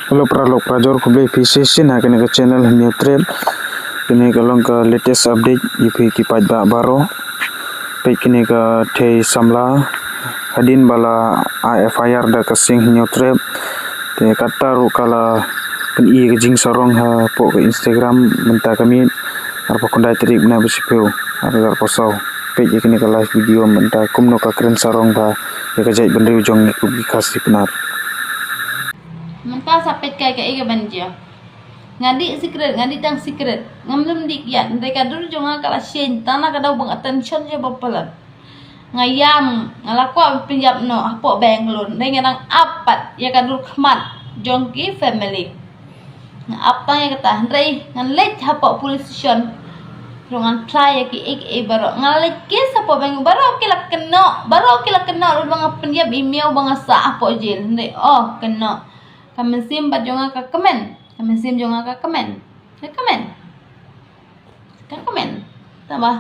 Halo pralok prajor kublai PCC na kene ke channel New Trade kene kalong ke latest update ipi kipat ba baro pe kene ke thei samla hadin bala FIR da kasing New Trade te kataru kala pen i ke jing sarong ha po ke Instagram menta kami arpa kondai trip na besipeu agar posau pe kene ke live video menta kumno ka kren sarong ba ya ke jai bendri ujong ku kasih benar. Menta sapet kai kai banja ngadi secret ngadi tang secret ngamlum dik ya mereka dulu jonga kala shen tanah kadau bang attention je bapalan ngayam ngalakwa pinjam no apo Bangalore dengan apat ya kadul khmat jongki family apa ya kata ndai ngalet hapo police station rongan try ya ki ek baro ngalet ke sapo bang baro kilak kena lu bang pinjam email bang sa apo jil ndai oh kena kami sim bat jonga ka komen kami sim jonga ka komen tambah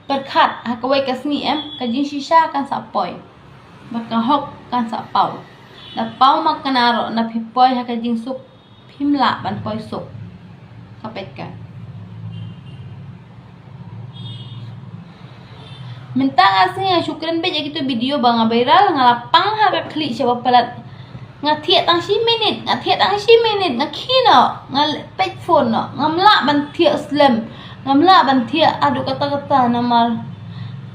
berkat hakawai kasni ka jin shisha kan sapoi baka hok kan sapau na pau makanaro na pipoi ha ka jin sup himla ban poi sup kapet ka minta ngasih syukran be jadi tu video bang viral ngalapang ha ka klik siapa pelat ngatiat tang 10 minit ngakino page phone no ngamla ban thiak slam ngamla ban thiak adu kata-kata namar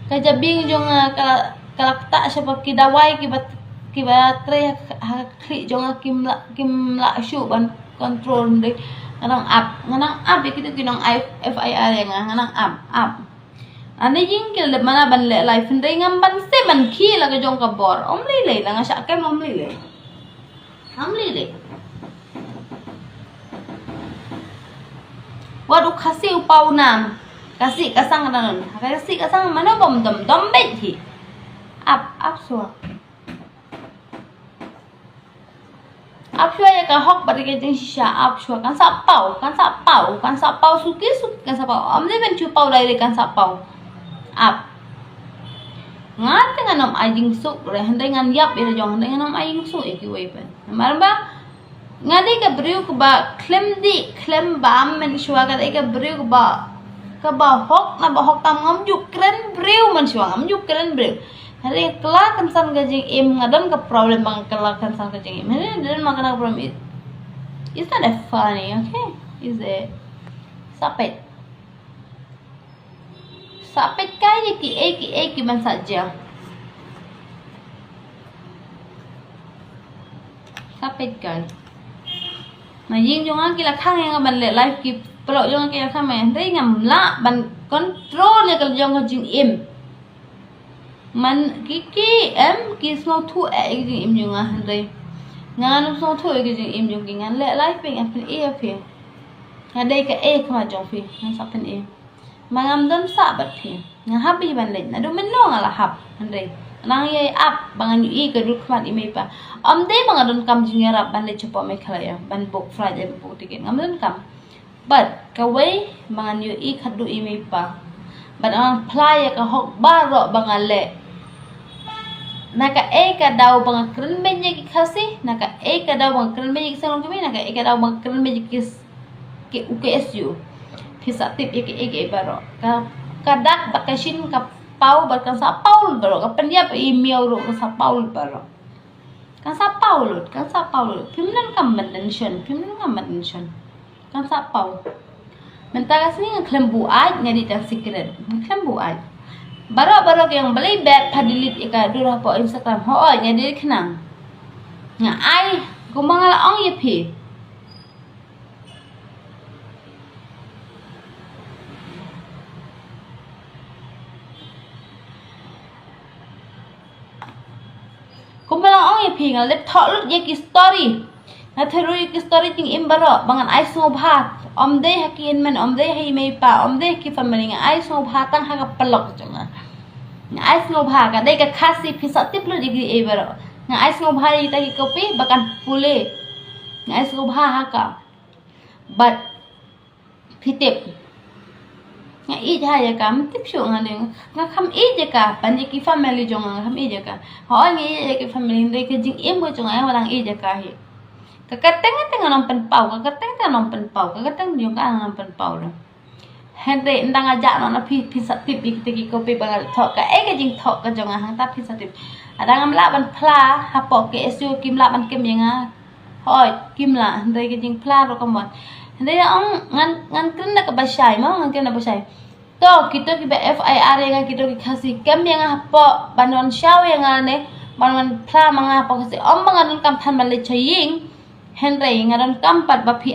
kajabing jong kalakta siapa kidawai ki baterai klik jong kimla shu ban control de nganang up kita kinong FIR yang nganang up ane jing kil de mana ban le live ndai ngam ban se ban khi la ka jong ka bor omli le la ngasha kem omli le waduh kasih upau nam kasih kasang danon kasih kasang mana bom dom bet hi up suah ya ka hok bari ke jing shisha up suah kan sapau suki kan sapau amle ben chu pau dai kan sapau up ngat dengan nom ajing suk re dengan yap ira jong dengan nom ajing suk iki wepen marba ngadi ka briu ka ba klem bam men shwa ka ka briu ka ba hok na ba hok tam ngam juk kren briu man shwa ngam juk kren briu hari kala kan san ga jing im ngadan ka problem bang kala kan san ka jing im hari dan makana problem it's not that funny, okay, is it sapet kaya ki man saja sapet kaya mà riêng trong cái là khang yang ban le live ki pro trong cái là khang mà thấy ngầm la ban control le cái trong cái jing im man ki em ki snow thu e jing im jung a đây ngan snow thu e jing im jung ngan le live ping apin e phi đây cái e kama jong phi ngan sa pen e mangam dam sa bat phi ngan happy ban le na do men no ngala hap đây nang ye up bangan yu ke dul khmat ime pa am dei bang adon kam jingera ban le chopo me khala ya ban book friday book ticket ngam don kam but ka wei bangan yu khadu ime pa but ang play ka hok baro bangan le naka ka daw bang kren benye ki khasi naka ka daw bang kren benye ki salong kami naka ka daw bang kren benye ki UKSU phisa tip ek baro ka dak bakashin ka pau bar kan sa paul baro ka pendia pa email ro sa paul baro kan sa paul pimnan kam mention kan sa paul menta sini ngklembu ai ngadi ta secret ngklembu ai baro yang beli bet padilit ika durah po Instagram ho ngadi khnang nga ai gumangala ong yepi kumpala ong ye phi ngal le thol ye ki story na theru ki story ting im baro bangan ai so bha om de hakin men om de hi me pa om de ki family nga ai so bha tang ha ka palok chunga nga ai so bha ka de ka khasi phi sa tip lu digi e baro nga ai so bha ita ki copy bakan pule nga ai so bha ha ka but phitip nga i ja ka tip shu nga ne nga kham i ja ka pan ki family jong nga kham i ja ka ho ngi ja ki family de ke jing im ko jong ai warang i ja ka hi Kakateng nang penpau, kakateng nang penpau, kakateng yung ka nang penpau lo. Henry ndang ajak no na pi satip di tiki kopi bangal thok ka ka jing thok ka jong hang ta pi satip. Ada ngam la ban phla hapok ke esu kim la ban kem yang hoi kim la Henry ka jing phla ro kamot. Henry ong ngan kren na ka basai mo ngan kren na basai. To kita ki FIR yang kita ki kasi kem yang hapok banon shaw yang ne banon phla manga hapok kasi om bangan kam than ban le chaying Henry ngaron kampat ba pi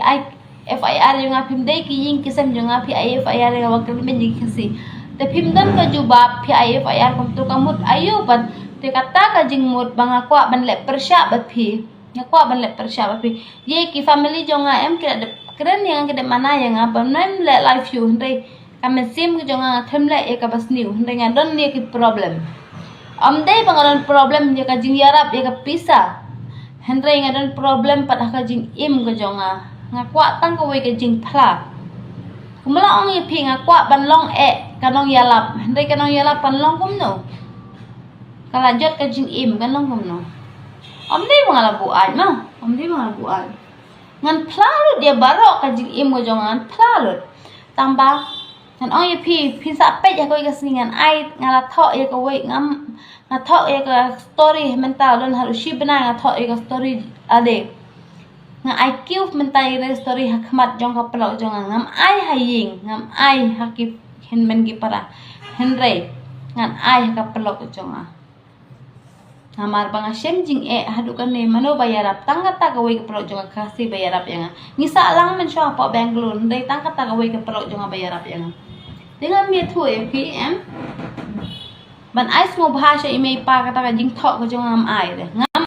FIR yung phim day ki ying kisam yung FIR yung wag kami yung kasi te phim dan ka juba FIR kum tu kamut ayu ban te kata ka jing mut banga kwa ban le persya bat phi ngakwa ban le persya bat phi ye ki family jong em kira de keren yang kede mana yang ban nem le life you Henry kami sim ki jong them le e ka bas new Henry ngadon ni ki problem day bangaron problem ye ka jing yarap ye ka pisa Henry ngadon problem pada ka jing im ka jong ngakwa tang ka wei ka jing phla kumala ong ye phi ngakwa ban long kanong yalap Henry kanong yalap pan long kum no kala jot ka jing im kanong kum no day bangala buat no day bangala buat ngan phla lu dia barok ka jing im ka jong ngan phla lu tamba ngan ong ye phi sa pe ya ko ka singan ai ngala tho ye ka wei ngam ngathok ye ka story mental don haru shi bana ngathok ye ka story ade nga IQ mentai re story hakmat jong ka pelok jong ngam ai haying ngam ai hakip hen men gi para Henry ngan ai ka pelok jong ngamar banga shem jing hadu kan ne mano bayarap tangka ta ka wei ka pelok jong kasi bayarap yang ngisa lang men sho pa Bangalore ndai tangka ta ka wei ka pelok jong bayarap yang dengan mi thu PM ban ai smo bhasha ime pa ka ta jing thok ka jong ngam ai re ngam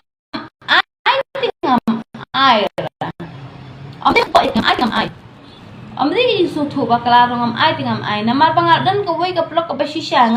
ai Om di su thu bakala rongam ai tingam ai namar pangal dan ka wei ka plok ka basisya